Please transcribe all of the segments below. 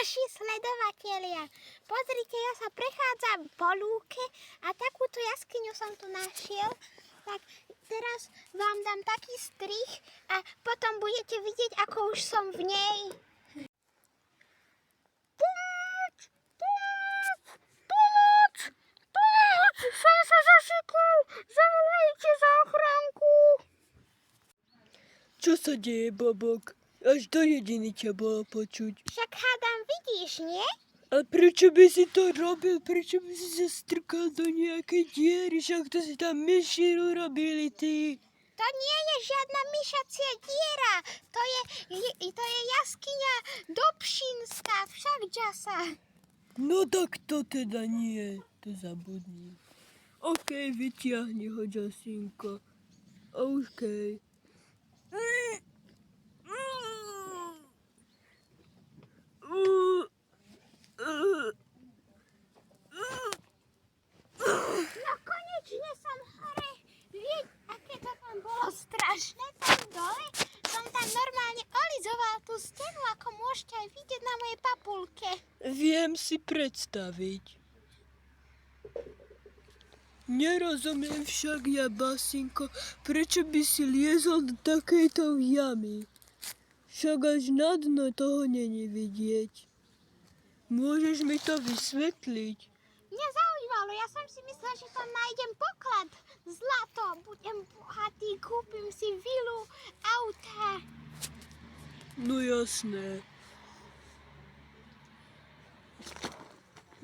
naši sledovatelia. Pozrite, ja sa prechádzam po lúke a takúto jaskyňu som tu našiel. Tak teraz vám dám taký strih a potom budete vidieť, ako už som v nej. Pomoc! Pomoc! Pomoc! Pomoc! Som sa zasekol! Zavolajte záchranku! Čo sa deje, Bobok? Až do jediny ťa bolo počuť. Však hádam, vidíš, nie? A prečo by si to robil? Prečo by si sa strkal do nejakej diery? Však to si tam myši urobili, ty. To nie je žiadna myšacia diera. To je jaskyňa Dobšínska, však Jasa. No tak to teda nie. To zabudni. OK, vytiahni ho, Jasinko. OK. No konečne som hore. Vieť, aké to tam bolo strašné tam dole. Som tam normálne olizoval tú stenu, ako môžete aj vidieť na mojej papulke. Viem si predstaviť. Nerozumiem však ja, Basinko, prečo by si liezol do takejto jamy. Však až na dno toho není vidieť. Môžeš mi to vysvetliť? Mňa zaujímalo, ja som si myslela, že tam nájdem poklad, zlato, budem bohatý, kúpim si vilu, auta. No jasné.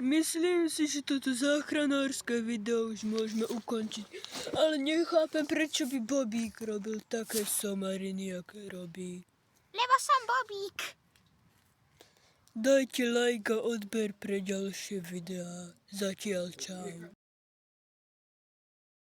Myslím si, že toto záchranárske video už môžeme ukončiť. Ale nechápem, prečo by Bobík robil také somariny, aké robí. Lebo som Bobík. Dajte like a odber pre ďalšie videá. Zatiaľ čau.